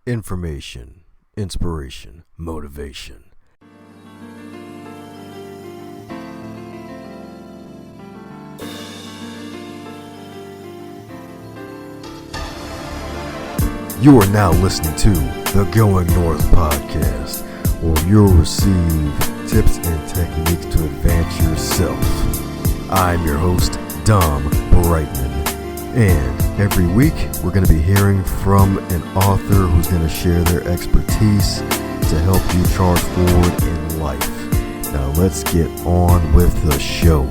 Information, inspiration, motivation. You are now listening to the Going North podcast, where you'll receive tips and techniques to advance yourself. I'm your host, Dom Brightman, and every week we're going to be hearing from an author who's going to share their expertise to help you charge forward in life. Now let's get on with the show.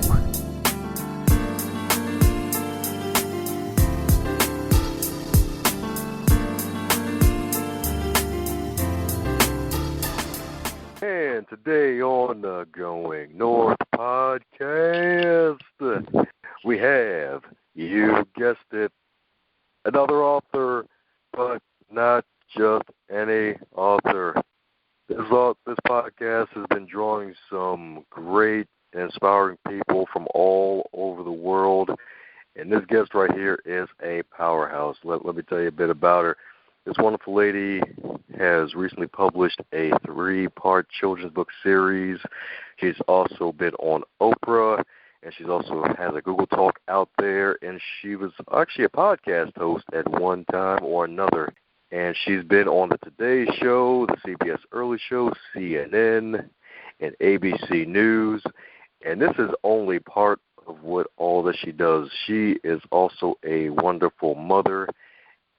And today on the Going North podcast, we have, you guessed it, another author, but not just any author. This podcast has been drawing some great, inspiring people from all over the world, and this guest right here is a powerhouse. Let me tell you a bit about her. This wonderful lady has recently published a 3-part children's book series. She's also been on Oprah, and she also has a Google Talk out there, and she was actually a podcast host at one time or another. And she's been on the Today Show, the CBS Early Show, CNN, and ABC News. And this is only part of what all that she does. She is also a wonderful mother,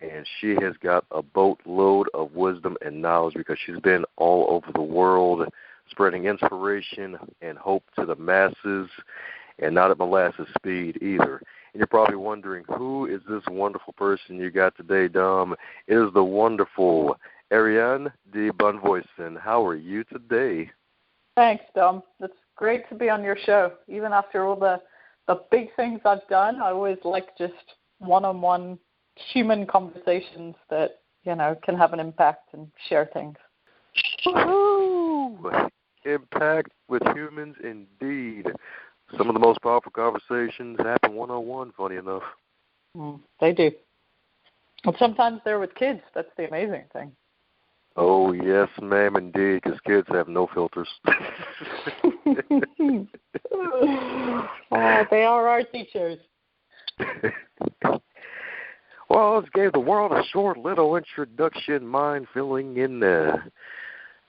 and she has got a boatload of wisdom and knowledge because she's been all over the world spreading inspiration and hope to the masses, and not at molasses speed either. And you're probably wondering, who is this wonderful person you got today, Dom? It is the wonderful Ariane De Bonvoisin. How are you today? Thanks, Dom. It's great to be on your show. Even after all the big things I've done, I always like just one-on-one human conversations that, can have an impact and share things. Woo-hoo! Impact with humans indeed. Some of the most powerful conversations happen one-on-one, funny enough. They do. And sometimes they're with kids. That's the amazing thing. Oh, yes, ma'am, indeed, because kids have no filters. They are our teachers. Well, let's give the world a short little introduction. Mind filling in the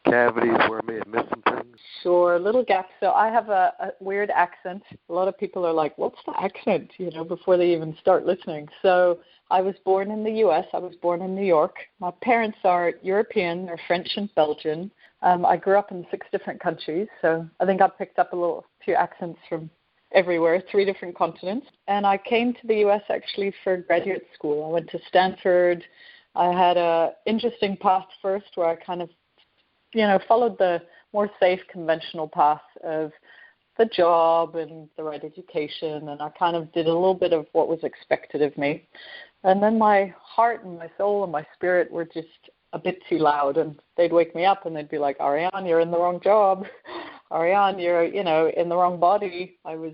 cavities where I may have missed some things? Sure, little gap. So I have a weird accent. A lot of people are like, what's the accent, before they even start listening. So I was born in the U.S. I was born in New York. My parents are European. They're French and Belgian. I grew up in 6 different countries, so I think I picked up a few accents from everywhere, 3 different continents. And I came to the U.S. actually for graduate school. I went to Stanford. I had an interesting path first where I kind of followed the more safe, conventional path of the job and the right education, and I kind of did a little bit of what was expected of me. And then my heart and my soul and my spirit were just a bit too loud, and they'd wake me up and they'd be like, Ariane, you're in the wrong job. Ariane, you're, in the wrong body. I was,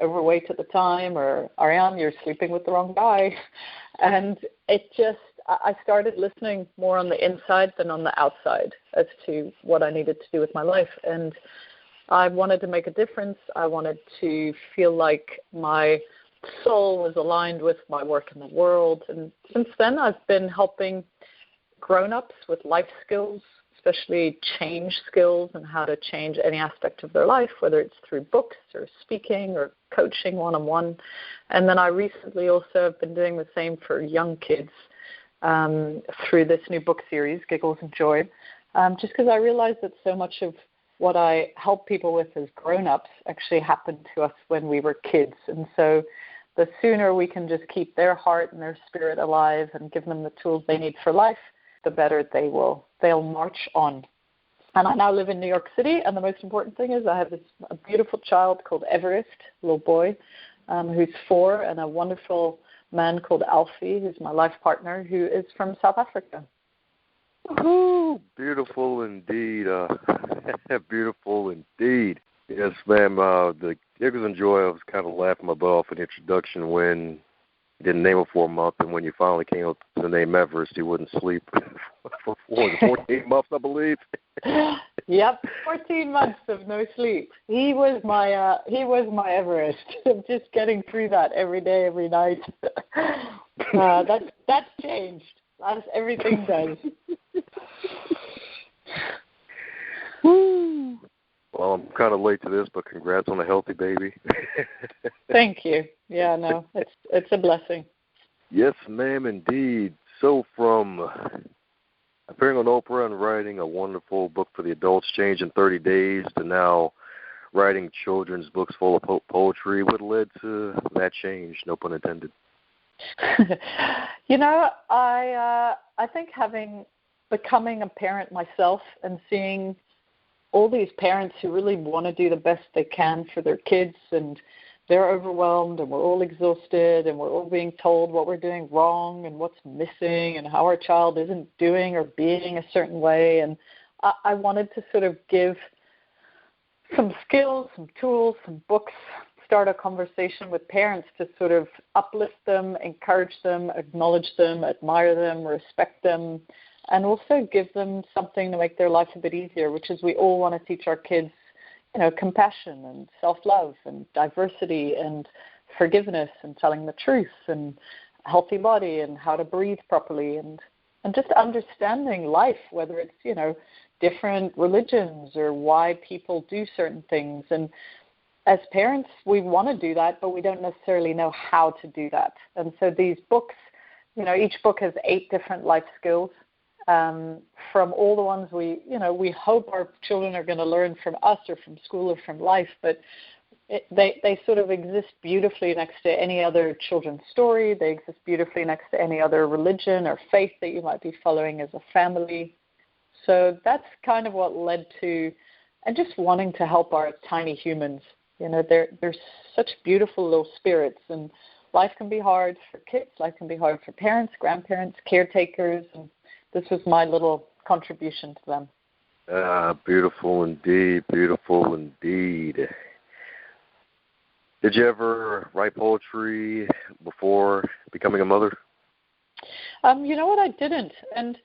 overweight at the time, or Ariane, you're sleeping with the wrong guy. And I started listening more on the inside than on the outside as to what I needed to do with my life. And I wanted to make a difference. I wanted to feel like my soul was aligned with my work in the world. And since then, I've been helping grown-ups with life skills, especially change skills and how to change any aspect of their life, whether it's through books or speaking or coaching one-on-one. And then I recently also have been doing the same for young kids through this new book series, Giggles and Joy, just because I realized that so much of what I help people with as grown-ups actually happened to us when we were kids. And so the sooner we can just keep their heart and their spirit alive and give them the tools they need for life, the better they'll march on. And I now live in New York City, and the most important thing is I have a beautiful child called Everest, a little boy, who's 4, and a wonderful man called Alfie, who's my life partner, who is from South Africa. Ooh, beautiful indeed. Beautiful indeed. Yes, ma'am. The Giggles and Joy, I was kind of laughing my butt off in the introduction when you didn't name it for a month, and when you finally came up to the name Everest, you wouldn't sleep for 14 months, I believe. Yep, 14 months of no sleep. He was my Everest. Just getting through that every day, every night. That's changed. As everything does. Woo. Well, I'm kind of late to this, but congrats on a healthy baby. Thank you. Yeah, no, it's a blessing. Yes, ma'am, indeed. So from appearing on Oprah and writing a wonderful book for the adults, Change in 30 Days, to now writing children's books full of poetry, what led to that change? No pun intended. I think becoming a parent myself and seeing all these parents who really want to do the best they can for their kids, and they're overwhelmed, and we're all exhausted, and we're all being told what we're doing wrong and what's missing and how our child isn't doing or being a certain way. And I wanted to sort of give some skills, some tools, some books, start a conversation with parents to sort of uplift them, encourage them, acknowledge them, admire them, respect them, and also give them something to make their life a bit easier, which is we all want to teach our kids, compassion and self-love and diversity and forgiveness and telling the truth and a healthy body and how to breathe properly and just understanding life, whether it's, different religions or why people do certain things. And as parents, we want to do that, but we don't necessarily know how to do that. And so these books, each book has 8 different life skills. From all the ones we hope our children are going to learn from us or from school or from life, but they sort of exist beautifully next to any other children's story. They exist beautifully next to any other religion or faith that you might be following as a family. So that's kind of what led to, and just wanting to help our tiny humans. They're such beautiful little spirits, and life can be hard for kids. Life can be hard for parents, grandparents, caretakers, and this was my little contribution to them. Beautiful indeed, beautiful indeed. Did you ever write poetry before becoming a mother? You know what, I didn't. And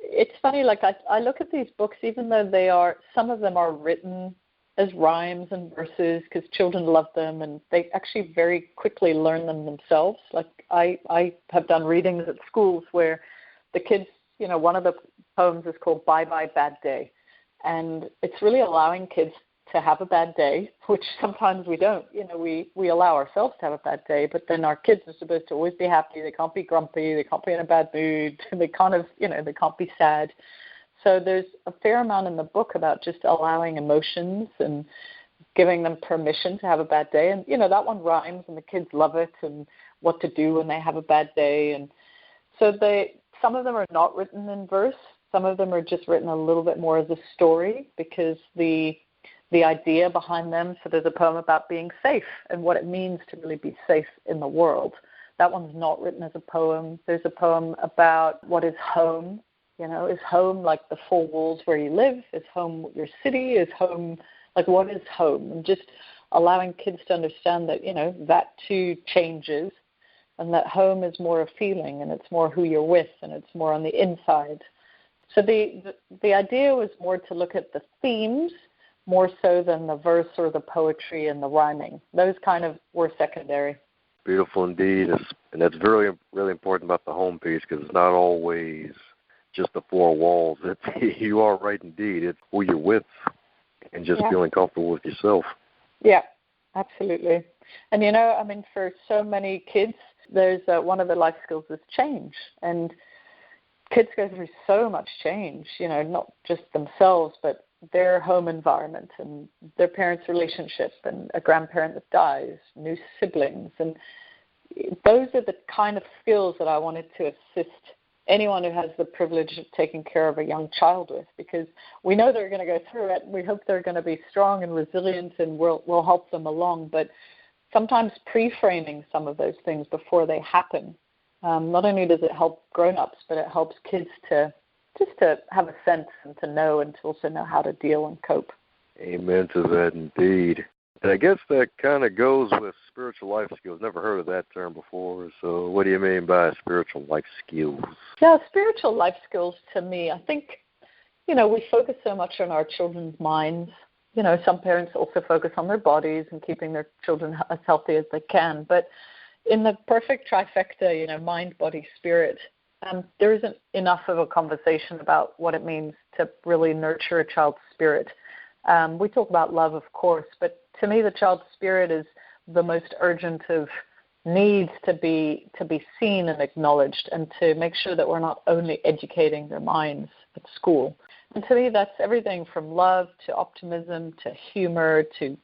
it's funny, I look at these books, even though some of them are written as rhymes and verses because children love them and they actually very quickly learn them themselves. I have done readings at schools where the kids, one of the poems is called Bye Bye Bad Day. And it's really allowing kids to have a bad day, which sometimes we don't. We allow ourselves to have a bad day, but then our kids are supposed to always be happy. They can't be grumpy. They can't be in a bad mood. They can't be sad. So there's a fair amount in the book about just allowing emotions and giving them permission to have a bad day. And, that one rhymes and the kids love it and what to do when they have a bad day. And so some of them are not written in verse. Some of them are just written a little bit more as a story because the idea behind them. So there's a poem about being safe and what it means to really be safe in the world. That one's not written as a poem. There's a poem about what is home. Is home like the 4 walls where you live? Is home your city? Is home, what is home? And just allowing kids to understand that, that too changes and that home is more a feeling and it's more who you're with and it's more on the inside. So the idea was more to look at the themes more so than the verse or the poetry and the rhyming. Those kind of were secondary. Beautiful indeed. And that's really, really important about the home piece because it's not always just the 4 walls. You are right indeed. It's who you're with and just feeling comfortable with yourself. Yeah, absolutely. And, for so many kids, there's one of the life skills is change. And kids go through so much change, not just themselves, but their home environment and their parents' relationship and a grandparent that dies, new siblings. And those are the kind of skills that I wanted to assist anyone who has the privilege of taking care of a young child with, because we know they're going to go through it. We hope they're going to be strong and resilient and we'll help them along. But sometimes pre-framing some of those things before they happen, not only does it help grown-ups, but it helps kids to have a sense and to know and to also know how to deal and cope. Amen to that indeed. And I guess that kind of goes with spiritual life skills. Never heard of that term before. So what do you mean by spiritual life skills? Yeah, spiritual life skills to me, I think, we focus so much on our children's minds. Some parents also focus on their bodies and keeping their children as healthy as they can. But in the perfect trifecta, mind, body, spirit, there isn't enough of a conversation about what it means to really nurture a child's spirit. We talk about love, of course, but to me, the child's spirit is the most urgent of needs to be seen and acknowledged, and to make sure that we're not only educating their minds at school. And to me, that's everything from love to optimism to humor to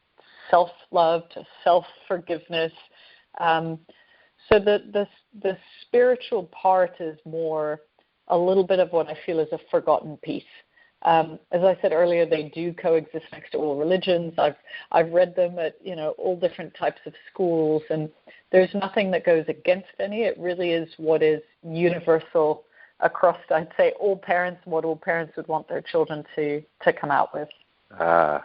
self-love to self-forgiveness. So the spiritual part is more a little bit of what I feel is a forgotten piece. As I said earlier, they do coexist next to all religions. I've read them at all different types of schools, and there's nothing that goes against any. It really is what is universal across, I'd say, all parents, what all parents would want their children to come out with. So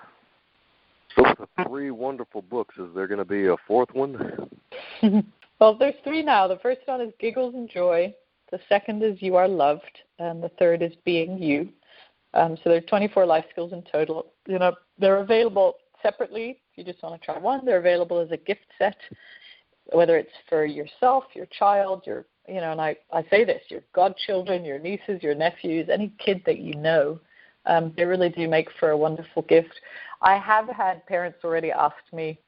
the 3 wonderful books, is there going to be a 4th one? Well, there's 3 now. The first one is Giggles and Joy. The second is You Are Loved. And the third is Being You. So there are 24 life skills in total. They're available separately if you just want to try one. They're available as a gift set, whether it's for yourself, your child, and I say this, your godchildren, your nieces, your nephews, any kid that you know. They really do make for a wonderful gift. I have had parents already ask me,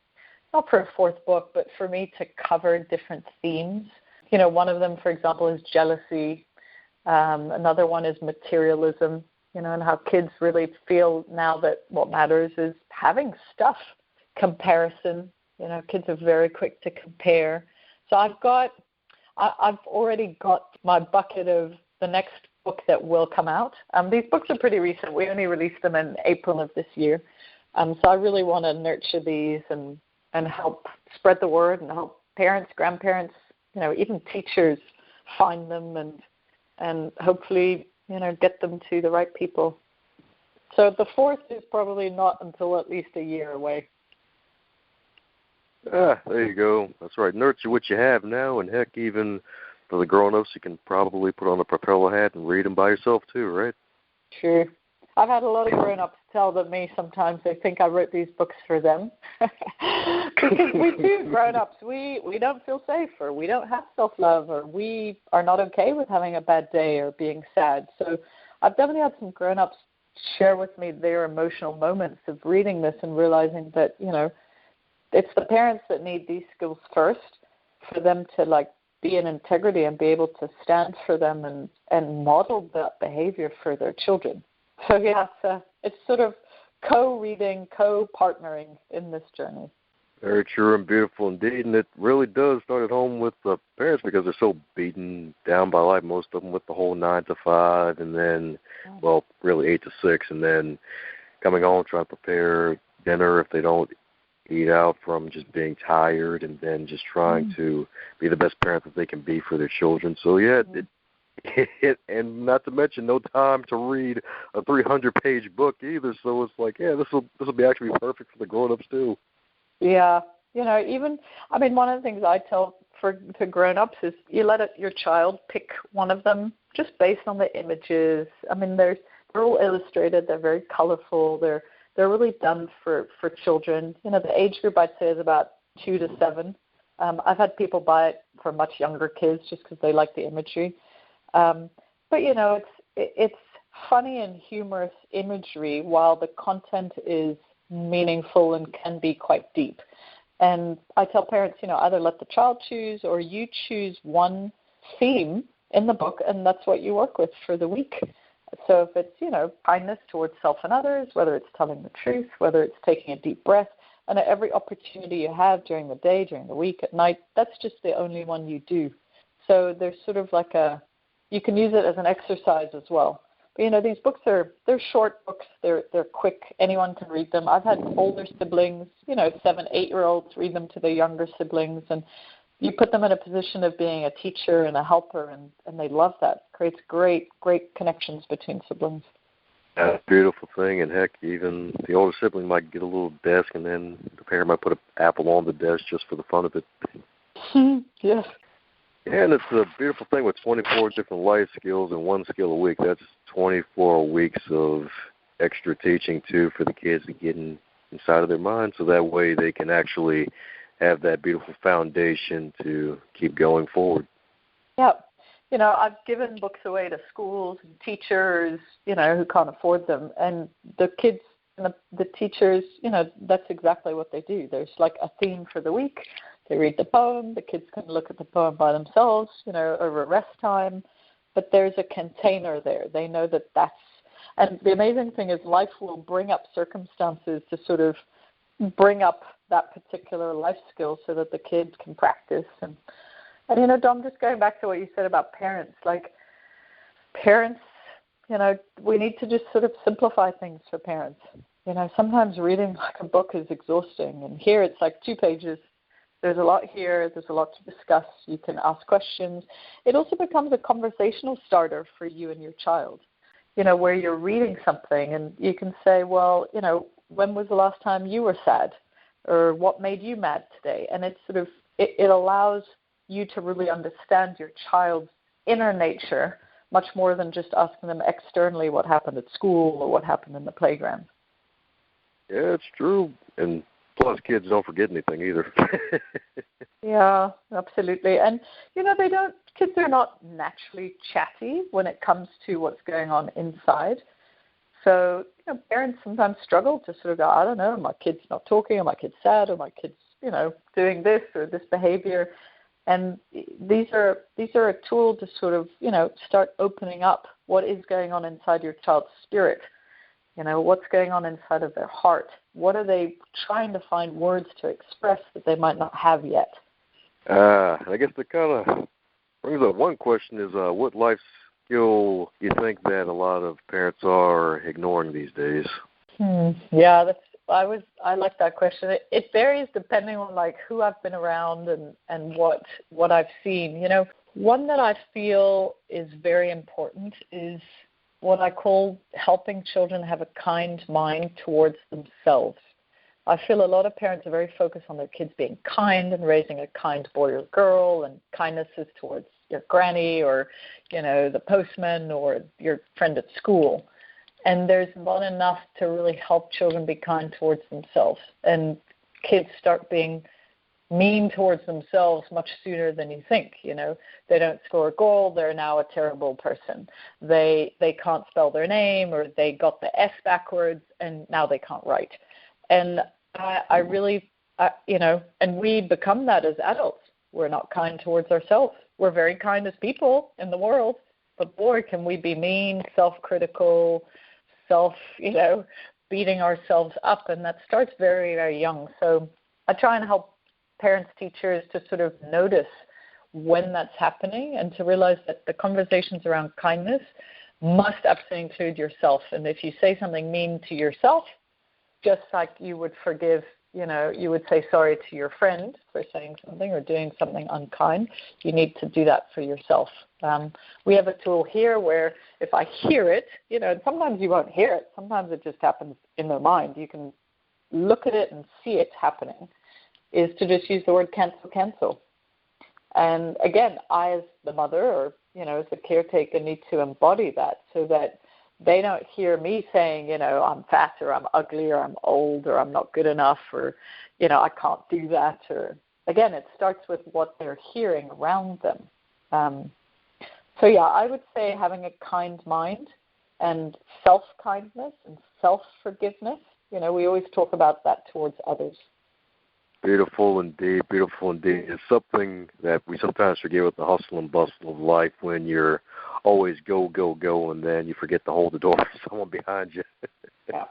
not for a 4th book, but for me to cover different themes. One of them, for example, is jealousy. Another one is materialism, and how kids really feel now that what matters is having stuff. Comparison, kids are very quick to compare. So I've already got my bucket of the next book that will come out. These books are pretty recent. We only released them in April of this year. So I really want to nurture these and help spread the word and help parents, grandparents, even teachers find them and hopefully, get them to the right people. So the 4th is probably not until at least a year away. There you go. That's right. Nurture what you have now, and heck, even for the grown-ups, you can probably put on a propeller hat and read them by yourself too, right? Sure. I've had a lot of grown-ups tell me sometimes they think I wrote these books for them. Because we too, grown-ups, we don't feel safe, or we don't have self-love, or we are not okay with having a bad day or being sad. So I've definitely had some grown-ups share with me their emotional moments of reading this and realizing that, it's the parents that need these skills first for them to be in integrity and be able to stand for them and model that behavior for their children. So yeah, it's sort of co-reading, co-partnering in this journey. Very true and beautiful indeed, and it really does start at home with the parents because they're so beaten down by life, most of them with the whole 9 to 5 and then, well, really 8 to 6, and then coming home trying to prepare dinner if they don't eat out from just being tired, and then just trying to be the best parent that they can be for their children. So yeah, and not to mention no time to read a 300-page book either. So it's like, yeah, this will be actually perfect for the grown-ups too. Yeah, one of the things I tell to grown-ups is you let your child pick one of them just based on the images. They're all illustrated. They're very colorful. They're really done for children. The age group I'd say is about 2 to 7. I've had people buy it for much younger kids just because they like the imagery. But it's funny and humorous imagery while the content is meaningful and can be quite deep. And I tell parents, either let the child choose or you choose one theme in the book, and that's what you work with for the week. So if it's, kindness towards self and others, whether it's telling the truth, whether it's taking a deep breath, and at every opportunity you have during the day, during the week, at night, that's just the only one you do. So there's sort of you can use it as an exercise as well. But, these books they're short books. They're quick. Anyone can read them. I've had older siblings, 7, 8-year-olds read them to their younger siblings, and you put them in a position of being a teacher and a helper, and they love that. It creates great connections between siblings. That's a beautiful thing, and heck, even the older sibling might get a little desk, and then the parent might put an apple on the desk just for the fun of it. Yes. And it's a beautiful thing with 24 different life skills and one skill a week. That's 24 weeks of extra teaching, too, for the kids to get inside of their mind, so that way they can actually have that beautiful foundation to keep going forward. Yeah. I've given books away to schools and teachers, who can't afford them. And the kids and the teachers, that's exactly what they do. There's like a theme for the week. They read the poem. The kids can look at the poem by themselves, over rest time. But there's a container there. They know that that's, and the amazing thing is life will bring up circumstances to sort of bring up that particular life skill so that the kids can practice. And Dom, just going back to what you said about parents, like parents, we need to just sort of simplify things for parents. Sometimes reading like a book is exhausting, and here it's like 2 pages. There's a lot here. There's a lot to discuss. You can ask questions. It also becomes a conversational starter for you and your child, where you're reading something and you can say, well, when was the last time you were sad? Or what made you mad today? And it's sort of, it allows you to really understand your child's inner nature much more than just asking them externally what happened at school or what happened in the playground. Yeah, it's true. And plus, kids don't forget anything either. Yeah, absolutely. And, kids are not naturally chatty when it comes to what's going on inside. So, parents sometimes struggle to sort of go, I don't know, my kid's not talking, or my kid's sad, or my kid's, doing this or this behavior. And these are a tool to sort of, start opening up what is going on inside your child's spirit. What's going on inside of their heart? What are they trying to find words to express that they might not have yet? I guess that kind of brings up one question is what life skill you think that a lot of parents are ignoring these days? Yeah, I like that question. It varies depending on like who I've been around and what I've seen. One that I feel is very important is what I call helping children have a kind mind towards themselves. I feel a lot of parents are very focused on their kids being kind and raising a kind boy or girl, and kindness is towards your granny or, the postman or your friend at school. And there's not enough to really help children be kind towards themselves. And kids start being mean towards themselves much sooner than you think. They don't score a goal, they're now a terrible person. They can't spell their name, or they got the S backwards and now they can't write. And I really, and we become that as adults. We're not kind towards ourselves. We're very kind as people in the world, but boy, can we be mean, self-critical, beating ourselves up, and that starts very, very young. So I try and help parents, teachers to sort of notice when that's happening and to realize that the conversations around kindness must absolutely include yourself. And if you say something mean to yourself, just like you would forgive, you would say sorry to your friend for saying something or doing something unkind, you need to do that for yourself. We have a tool here where if I hear it, and sometimes you won't hear it, sometimes it just happens in their mind. You can look at it and see it happening, is to just use the word cancel. And again, I as the mother or, as the caretaker need to embody that so that they don't hear me saying, I'm fat or I'm ugly or I'm old or I'm not good enough or, I can't do that. Or again, it starts with what they're hearing around them. So yeah, I would say having a kind mind and self-kindness and self-forgiveness. We always talk about that towards others. Beautiful indeed, beautiful indeed. It's something that we sometimes forget with the hustle and bustle of life when you're always go, go, go, and then you forget to hold the door for someone behind you. Yeah.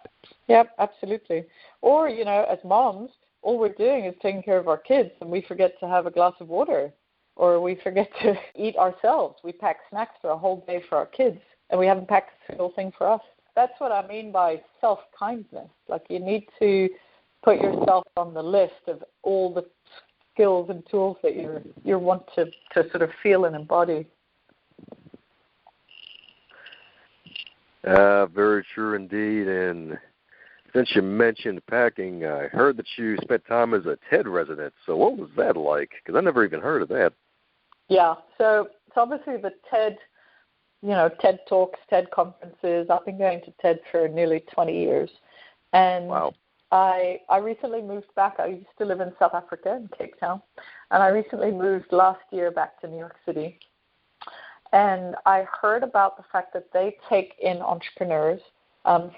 Yep, absolutely. Or, as moms, all we're doing is taking care of our kids, and we forget to have a glass of water, or we forget to eat ourselves. We pack snacks for a whole day for our kids, and we haven't packed a single thing for us. That's what I mean by self-kindness. Like, you need to put yourself on the list of all the skills and tools that you want to sort of feel and embody. Very true indeed. And since you mentioned packing, I heard that you spent time as a TED resident. So what was that like? Because I never even heard of that. Yeah, so it's obviously the TED, TED Talks, TED conferences. I've been going to TED for nearly 20 years. And Wow. I recently moved back. I used to live in South Africa, in Cape Town. And I recently moved last year back to New York City. And I heard about the fact that they take in entrepreneurs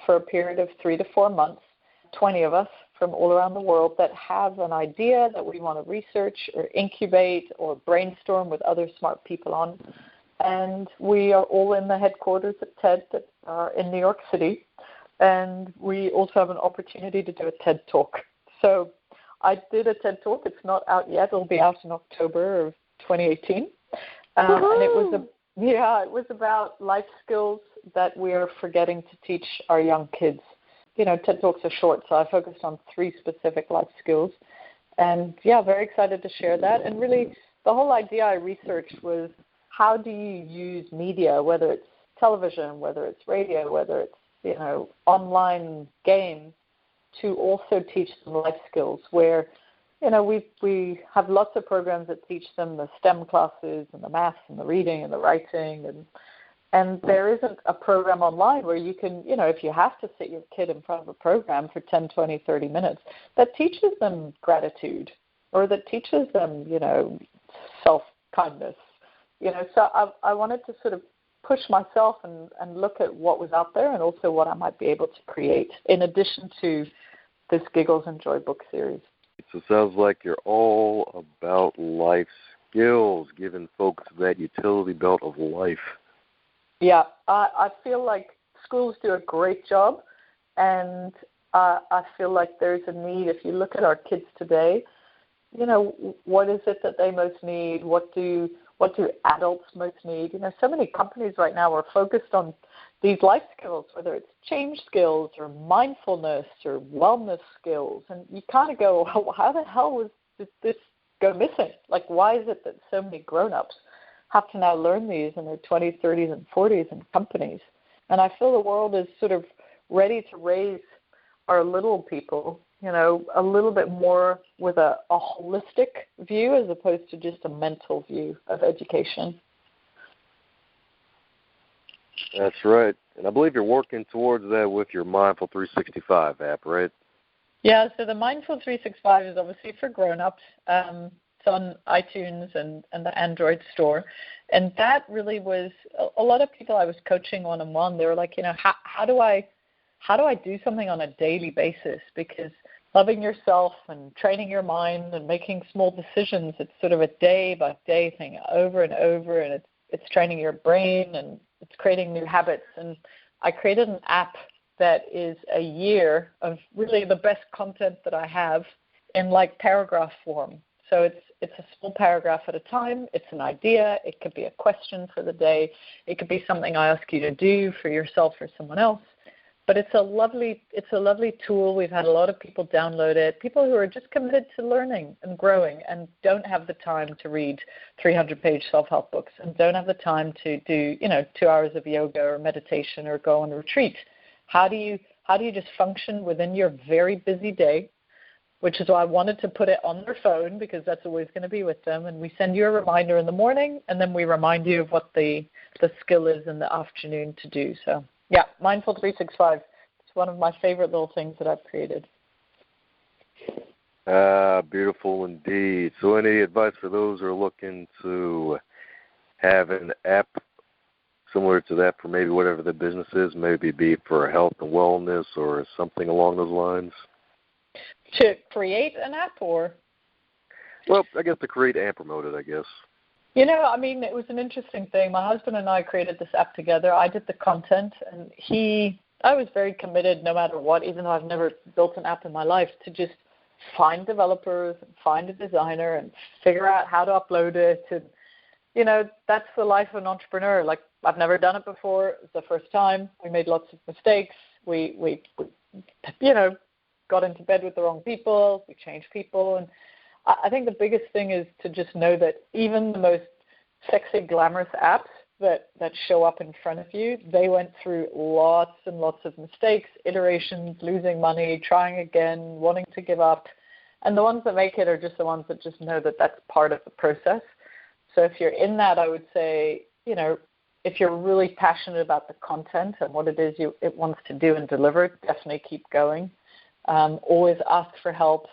for a period of 3 to 4 months, 20 of us from all around the world that have an idea that we want to research or incubate or brainstorm with other smart people on. And we are all in the headquarters at TED that are in New York City. And we also have an opportunity to do a TED Talk. So I did a TED Talk. It's not out yet. It'll be out in October of 2018. And it was about life skills that we are forgetting to teach our young kids. TED Talks are short, so I focused on 3 specific life skills. And, very excited to share that. And really, the whole idea I researched was how do you use media, whether it's television, whether it's radio, whether it's, online games, to also teach them life skills where, we have lots of programs that teach them the STEM classes and the maths and the reading and the writing and there isn't a program online where you can, if you have to sit your kid in front of a program for 10, 20, 30 minutes, that teaches them gratitude or that teaches them, self-kindness. So I wanted to sort of push myself and look at what was out there and also what I might be able to create in addition to this Giggles and Joy book series. So it sounds like you're all about life skills, giving folks that utility belt of life. Yeah, I feel like schools do a great job, and I feel like there's a need. If you look at our kids today, what is it that they most need? What do adults most need? So many companies right now are focused on these life skills, whether it's change skills or mindfulness or wellness skills. And you kind of go, well, how the hell did this go missing? Like, why is it that so many grown-ups have to now learn these in their 20s, 30s, and 40s in companies? And I feel the world is sort of ready to raise our little people, a little bit more with a holistic view as opposed to just a mental view of education. That's right. And I believe you're working towards that with your Mindful 365 app, right? Yeah, so the Mindful 365 is obviously for grown-ups. It's on iTunes and the Android store. And that really was a lot of people I was coaching one-on-one. They were like, how do I do something on a daily basis? Because loving yourself and training your mind and making small decisions, it's sort of a day-by-day thing over and over, and it's training your brain and it's creating new habits. And I created an app that is a year of really the best content that I have in like paragraph form. So it's a small paragraph at a time. It's an idea. It could be a question for the day. It could be something I ask you to do for yourself or someone else. But it's a lovely tool. We've had a lot of people download it, people who are just committed to learning and growing and don't have the time to read 300-page self-help books and don't have the time to do, 2 hours of yoga or meditation or go on a retreat. How do you just function within your very busy day, which is why I wanted to put it on their phone because that's always going to be with them. And we send you a reminder in the morning, and then we remind you of what the skill is in the afternoon to do. So, yeah, Mindful 365. It's one of my favorite little things that I've created. Beautiful indeed. So any advice for those who are looking to have an app similar to that for maybe whatever the business is, maybe be it for health and wellness or something along those lines? To create an app or? Well, I guess to create and promote it, I guess. It was an interesting thing. My husband and I created this app together. I did the content, and I was very committed no matter what, even though I've never built an app in my life, to just find developers and find a designer and figure out how to upload it. And, that's the life of an entrepreneur. Like, I've never done it before. It was the first time. We made lots of mistakes. We got into bed with the wrong people. We changed people. And I think the biggest thing is to just know that even the most sexy, glamorous apps that show up in front of you, they went through lots and lots of mistakes, iterations, losing money, trying again, wanting to give up. And the ones that make it are just the ones that just know that that's part of the process. So if you're in that, I would say, if you're really passionate about the content and what it is it wants to do and deliver, definitely keep going. Always ask for help.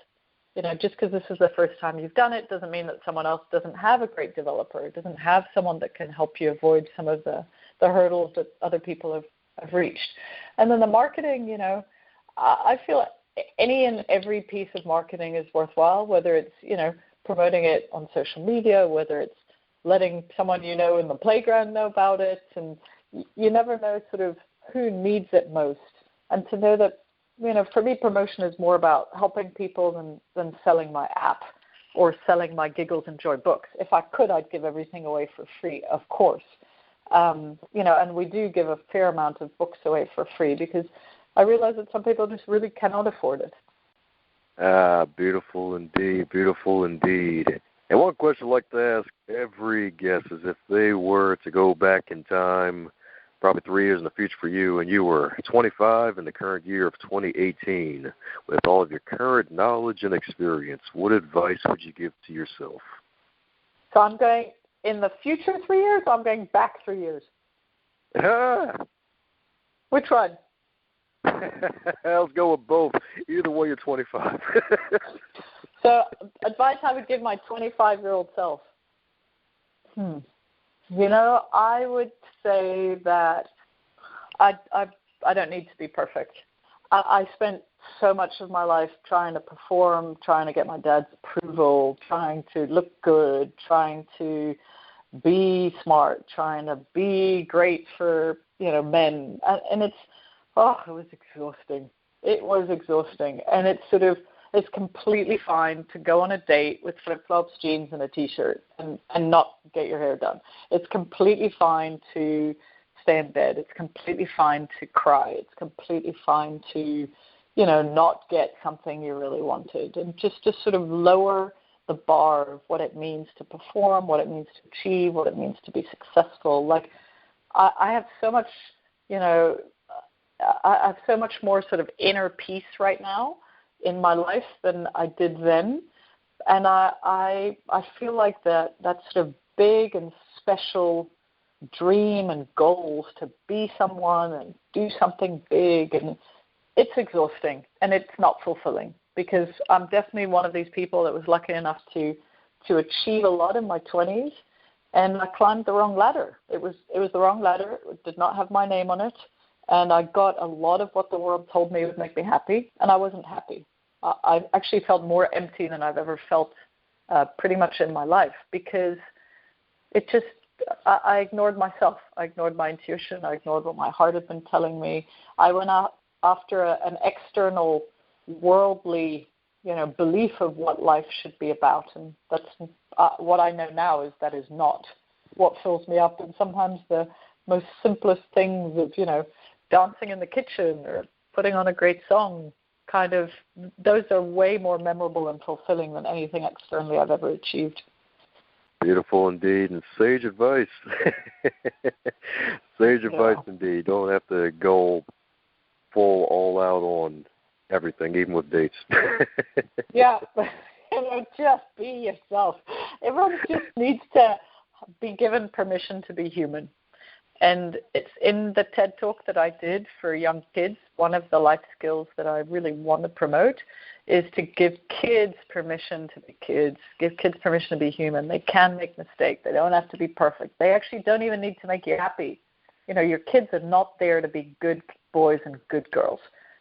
Just because this is the first time you've done it doesn't mean that someone else doesn't have a great developer, doesn't have someone that can help you avoid some of the hurdles that other people have reached. And then the marketing, I feel any and every piece of marketing is worthwhile, whether it's, promoting it on social media, whether it's letting someone in the playground know about it. And you never know sort of who needs it most. And to know that, for me, promotion is more about helping people than selling my app or selling my Giggles and Joy books. If I could, I'd give everything away for free, of course. And we do give a fair amount of books away for free because I realize that some people just really cannot afford it. Beautiful indeed, beautiful indeed. And one question I'd like to ask every guest is if they were to go back in time, probably 3 years in the future for you, and you were 25 in the current year of 2018, with all of your current knowledge and experience, what advice would you give to yourself? So I'm going in the future 3 years, or I'm going back 3 years? Which one? Let's go with both. Either way, you're 25. So advice I would give my 25-year-old self. I would say that I don't need to be perfect. I spent so much of my life trying to perform, trying to get my dad's approval, trying to look good, trying to be smart, trying to be great for, men. And it was exhausting. It was exhausting. And it's completely fine to go on a date with flip-flops, jeans, and a T-shirt and not get your hair done. It's completely fine to stay in bed. It's completely fine to cry. It's completely fine to, not get something you really wanted. And just to sort of lower the bar of what it means to perform, what it means to achieve, what it means to be successful. Like, I have so much, I have so much more sort of inner peace right now in my life than I did then. And I feel like that sort of big and special dream and goals to be someone and do something big, and it's exhausting and it's not fulfilling, because I'm definitely one of these people that was lucky enough to achieve a lot in my 20s, and I climbed the wrong ladder. It was the wrong ladder. It did not have my name on it, and I got a lot of what the world told me would make me happy, and I wasn't happy. I actually felt more empty than I've ever felt pretty much in my life, because I ignored myself. I ignored my intuition. I ignored what my heart had been telling me. I went out after an external worldly, belief of what life should be about. And that's what I know now is that is not what fills me up. And sometimes the most simplest things of, dancing in the kitchen or putting on a great song, kind of, those are way more memorable and fulfilling than anything externally I've ever achieved. Beautiful indeed, and sage advice. Sage advice indeed. Don't have to go full all out on everything, even with dates. Yeah, just be yourself. Everyone just needs to be given permission to be human. And it's in the TED Talk that I did for young kids. One of the life skills that I really want to promote is to give kids permission to be kids, give kids permission to be human. They can make mistakes. They don't have to be perfect. They actually don't even need to make you happy. Your kids are not there to be good boys and good girls.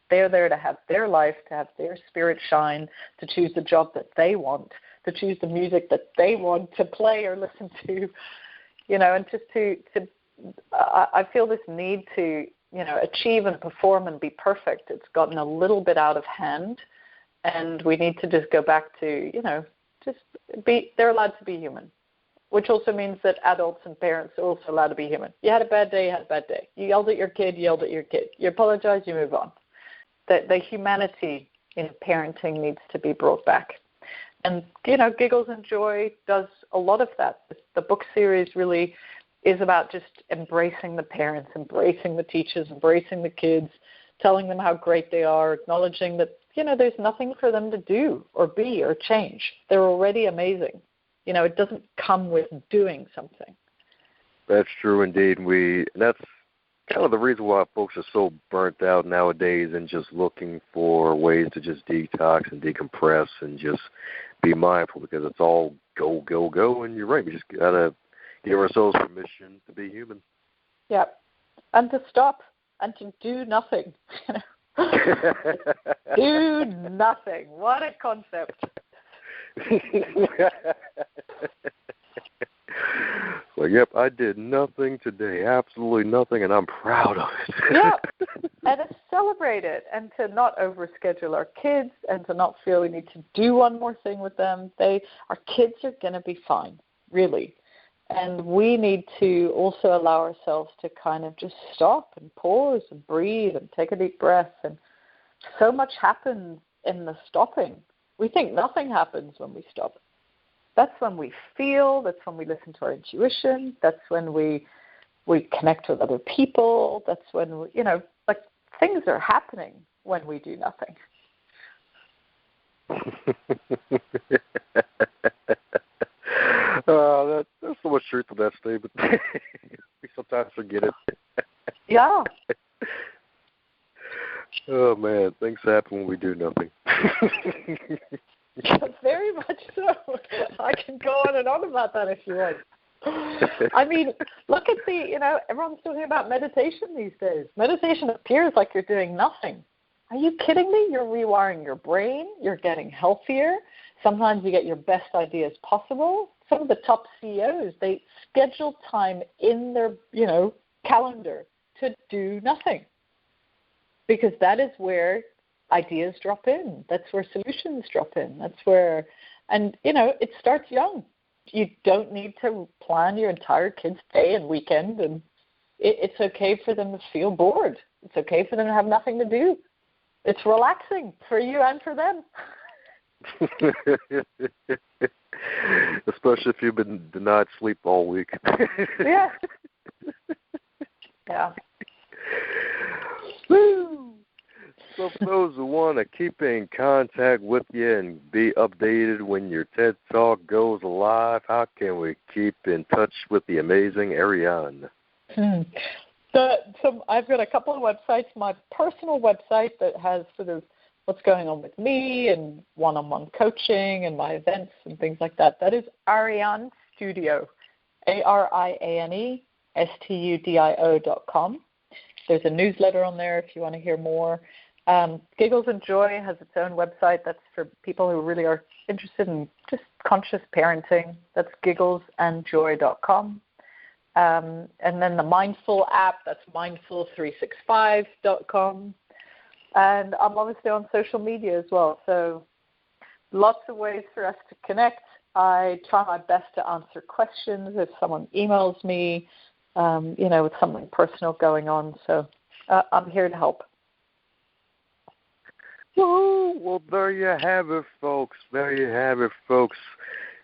They're there to have their life, to have their spirit shine, to choose the job that they want, to choose the music that they want to play or listen to, and just to I feel this need to, achieve and perform and be perfect. It's gotten a little bit out of hand, and we need to just go back to, they're allowed to be human, which also means that adults and parents are also allowed to be human. You had a bad day, you had a bad day. You yelled at your kid, You apologize, you move on. The humanity in parenting needs to be brought back. And, Giggles and Joy does a lot of that. The book series really is about just embracing the parents, embracing the teachers, embracing the kids, telling them how great they are, acknowledging that, there's nothing for them to do or be or change. They're already amazing. It doesn't come with doing something. That's true indeed. And that's kind of the reason why folks are so burnt out nowadays and just looking for ways to just detox and decompress and just be mindful, because it's all go, go, go. And you're right. We just got to give ourselves permission to be human. Yeah. And to stop and to do nothing. Do nothing. What a concept. Well, yep, I did nothing today, absolutely nothing, and I'm proud of it. Yeah, and to celebrate it, and to not overschedule our kids, and to not feel we need to do one more thing with them. Our kids are going to be fine, really. And we need to also allow ourselves to kind of just stop and pause and breathe and take a deep breath. And so much happens in the stopping. We think nothing happens when we stop. That's when we feel. That's when we listen to our intuition. That's when we connect with other people. That's when, things are happening when we do nothing. There's so much truth to that statement. We sometimes forget it. Yeah. Oh, man, things happen when we do nothing. Very much so. I can go on and on about that if you want. I mean, look at everyone's talking about meditation these days. Meditation appears like you're doing nothing. Are you kidding me? You're rewiring your brain. You're getting healthier. Sometimes you get your best ideas possible. Some of the top CEOs, they schedule time in their, calendar to do nothing, because that is where ideas drop in. That's where solutions drop in. That's where, and, it starts young. You don't need to plan your entire kid's day and weekend, and it's okay for them to feel bored. It's okay for them to have nothing to do. It's relaxing for you and for them. Especially if you've been denied sleep all week. Yeah. Yeah. Woo! So for those who want to keep in contact with you and be updated when your TED Talk goes live, how can we keep in touch with the amazing Ariane? So I've got a couple of websites. My personal website that has sort of what's going on with me and one-on-one coaching and my events and things like that. That is Ariane Studio, ArianeStudio.com. There's a newsletter on there if you want to hear more. Giggles and Joy has its own website. That's for people who really are interested in just conscious parenting. That's gigglesandjoy.com. And then the Mindful app, that's mindful365.com. And I'm obviously on social media as well. So lots of ways for us to connect. I try my best to answer questions if someone emails me, with something personal going on. So I'm here to help. Well, there you have it, folks.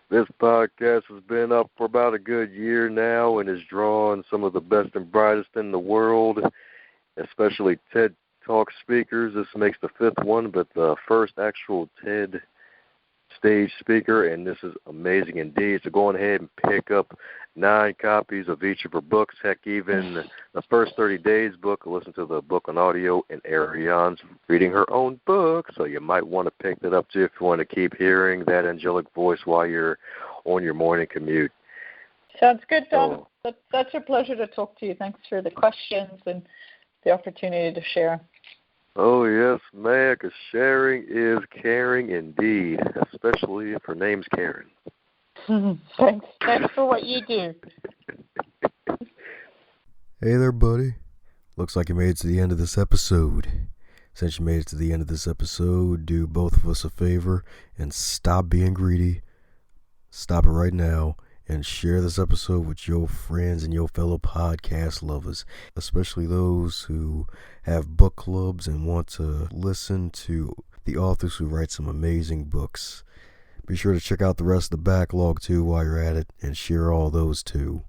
This podcast has been up for about a good year now and is drawing some of the best and brightest in the world, especially TED Talk speakers. This makes the fifth one, but the first actual TED stage speaker, and this is amazing indeed. So go on ahead and pick up 9 copies of each of her books. Heck, even the first 30 days book, listen to the book on audio, and Ariane's reading her own book. So you might want to pick that up too if you want to keep hearing that angelic voice while you're on your morning commute. Sounds good, Don. It's such a pleasure to talk to you. Thanks for the questions and the opportunity to share. Oh, yes, man, because sharing is caring indeed, especially if her name's Karen. Thanks for what you do. Hey there, buddy. Looks like you made it to the end of this episode. Since you made it to the end of this episode, do both of us a favor and stop being greedy. Stop it right now and share this episode with your friends and your fellow podcast lovers, especially those who have book clubs and want to listen to the authors who write some amazing books. Be sure to check out the rest of the backlog too while you're at it and share all those too.